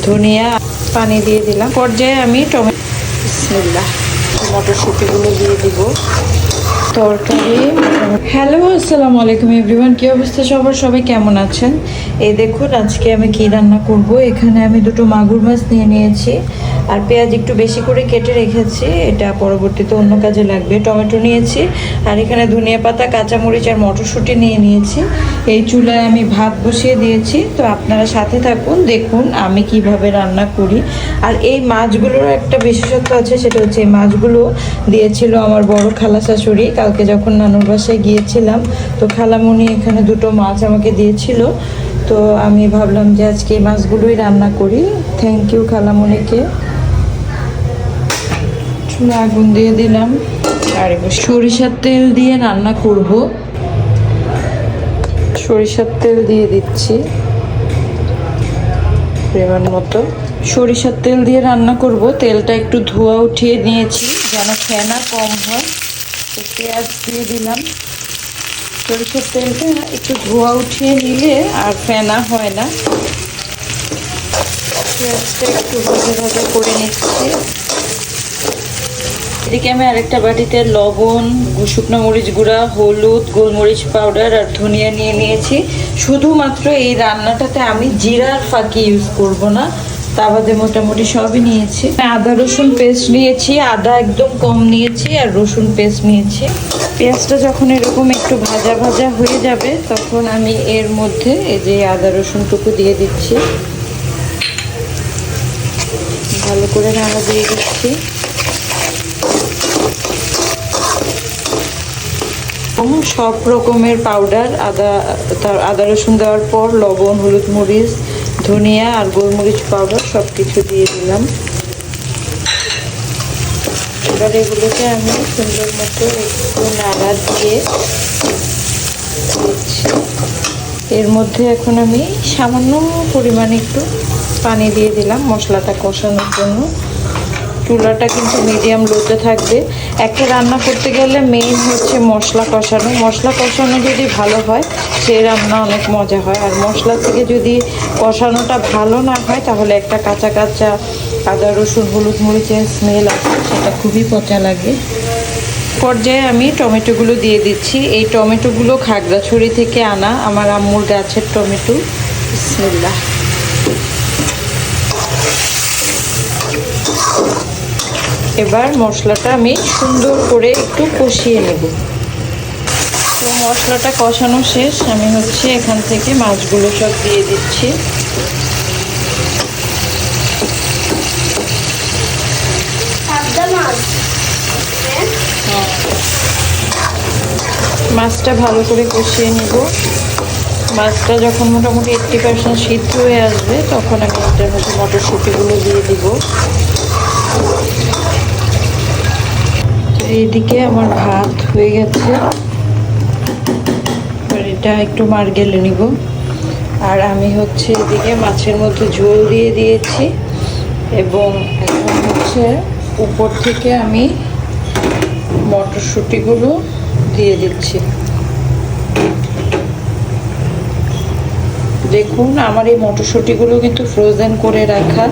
ধনিয়া পানি দিয়ে দিলাম। পর্যায়ে আমি টমেটো বিসমিল্লাহ মটরশুঁটিগুলো দিয়ে দিব তরকারি। হ্যালো, আসসালামু আলাইকুম এভরিওয়ান, কি অবস্থা সবার, সবাই কেমন আছেন? এই দেখুন আজকে আমি কি রান্না করব। এখানে আমি দুটো মাগুর মাছ নিয়ে নিয়েছি আর পেঁয়াজ একটু বেশি করে কেটে রেখেছি, এটা পরবর্তীতে অন্য কাজে লাগবে। টমেটো নিয়েছি আর এখানে ধনিয়া পাতা, কাঁচামরিচ আর মটরশুঁটি নিয়ে নিয়েছি। এই চুলায় আমি ভাত বসিয়ে দিয়েছি, তো আপনারা সাথে থাকুন, দেখুন আমি কিভাবে রান্না করি। আর এই মাছগুলোর একটা বিশেষত্ব আছে, সেটা হচ্ছে এই মাছগুলো দিয়েছিল আমার বড় খালা শাশুড়ি কালকে যখন নানুর বাসায় গিয়েছিলাম। তো খালামণি এখানে দুটো মাছ আমাকে দিয়েছিল, তো আমি ভাবলাম যে আজকে এই মাছগুলোই রান্না করি। থ্যাংক ইউ খালামণিকে। চুলা আগুন দিয়ে দিলাম আর সরিষার তেল দিয়ে রান্না করব। সরিষার তেল দিয়ে দিচ্ছি পরিমাণ মতো। সরিষার তেল দিয়ে রান্না করব, তেলটা একটু ধোয়া উঠিয়ে নিয়েছি যেন ফেনা কম হয়। তো পেঁয়াজ দিয়ে দিলাম। সরিষার তেলটা একটু ধোয়া উঠিয়ে নিলে আর ফেনা হয় না। পেঁয়াজটা একটু ভাজা ভাজা করে নিচ্ছি। এদিকে আমি আরেকটা বাটিতে লবণ, শুকনো মরিচ গুঁড়া, হলুদ, গোলমরিচ পাউডার আর ধনিয়া নিয়ে নিয়েছি। শুধুমাত্র এই রান্নাটাতে আমি জিরার ফাঁকি ইউজ করব না, তা বাদে মোটামুটি সবই নিয়েছি। আদা রসুন পেস্ট নিয়েছি, আদা একদম কম নিয়েছি আর রসুন পেস্ট নিয়েছি। পেঁয়াজটা যখন এরকম একটু ভাজা ভাজা হয়ে যাবে তখন আমি এর মধ্যে এই যে আদা রসুনটুকু দিয়ে দিচ্ছি, ভালো করে নাড়া দিয়ে দিচ্ছি। সব রকমের পাউডার আদা রসুন দেওয়ার পর লবণ, হলুদ, মরিচ, ধনিয়া আর গোলমরিচ পাউডার সব কিছু দিয়ে দিলাম। এবার এগুলোকে আমি সুন্দর মতো একটু নাড়া দিয়ে দিচ্ছি। এর মধ্যে এখন আমি সামান্য পরিমাণে একটু পানি দিয়ে দিলাম মশলাটা কষানোর জন্য। চুলাটা কিন্তু মিডিয়াম লোতে থাকবে। একটা রান্না করতে গেলে মেইন হচ্ছে মশলা কষানো। মশলা কষানো যদি ভালো হয় সেই রান্না অনেক মজা হয়, আর মশলা থেকে যদি কষানোটা ভালো না হয় তাহলে একটা কাঁচা কাঁচা আদা রসুন হলুদ মরিচের স্মেল আসে, সেটা খুবই পচা লাগে। পর্যায়ে আমি টমেটোগুলো দিয়ে দিচ্ছি। এই টমেটোগুলো খাগড়াছড়ি থেকে আনা, আমার আম্মুর গাছের টমেটো। বিসমিল্লাহ। এবার মশলাটা আমি সুন্দর করে একটু কষিয়ে নেব। তো মশলাটা কষানো শেষ, আমি এখান থেকে মাছগুলো সব দিয়ে দিচ্ছি। মাছটা ভালো করে কষিয়ে নেব। মাছটা যখন মোটামুটি 80% সিদ্ধ হয়ে আসবে তখন আমি এটার মধ্যে মটরশুঁটিগুলো দিয়ে দিব। এইদিকে আমার ভাত হয়ে গেছে, এটা একটু মার গেলে নিব। আর আমি এদিকে মাছের মধ্যে ঝোল দিয়ে দিয়েছি এবং এখন উপর থেকে আমি মটরশুঁটিগুলো দিয়ে দিচ্ছি। দেখুন আমার এই মটরশুঁটিগুলো কিন্তু ফ্রোজেন করে রাখা,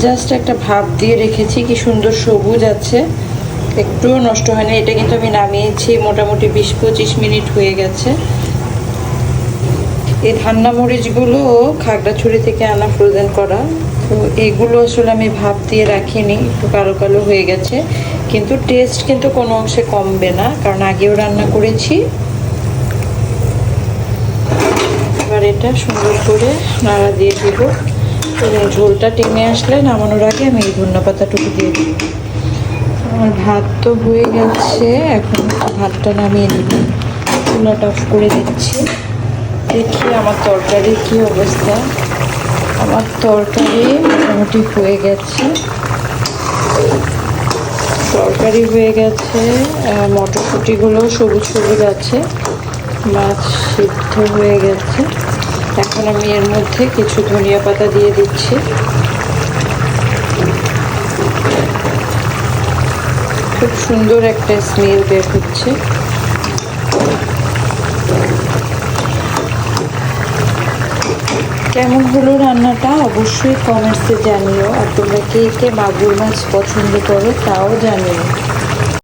জাস্ট একটা ভাপ দিয়ে রেখেছি, কি সুন্দর সবুজ আছে, একটুও নষ্ট হয় না। এটা কিন্তু আমি নামিয়েছি মোটামুটি 20-25 মিনিট হয়ে গেছে। এই ধান্না মরিচগুলো খাগড়াছড়ি থেকে আনা ফ্রোজেন করা, তো এগুলো আসলে আমি ভাপ দিয়ে রাখিনি, একটু কালো কালো হয়ে গেছে, কিন্তু টেস্ট কিন্তু কোনো অংশে কমবে না, কারণ আগেও রান্না করেছি। এবার এটা সুন্দর করে নাড়া দিয়ে দিব এবং ঝোলটা টেনে আসলে নামানোর আগে আমি এই ধনিয়া পাতাটুকু দিয়ে দিব। আমার ভাত তো হয়ে গেছে, এখন ভাতটা নামিয়ে নিব, চুলাটা অফ করে দিচ্ছি। দেখি আমার তরকারির কী অবস্থা। আমার তরকারি মোটামুটি হয়ে গেছে, মটরশুঁটিগুলো সবুজ সবুজ আছে, মাছ সিদ্ধ হয়ে গেছে। এখন আমি এর মধ্যে কিছু ধনিয়া পাতা দিয়ে দিচ্ছি। খুব সুন্দর একটা স্মেল বের হচ্ছে। কেমন হলো রান্নাটা অবশ্যই কমেন্টসে জানিও, আর তোমরা কে কে মাগুর মাছ পছন্দ করো তাও জানিও।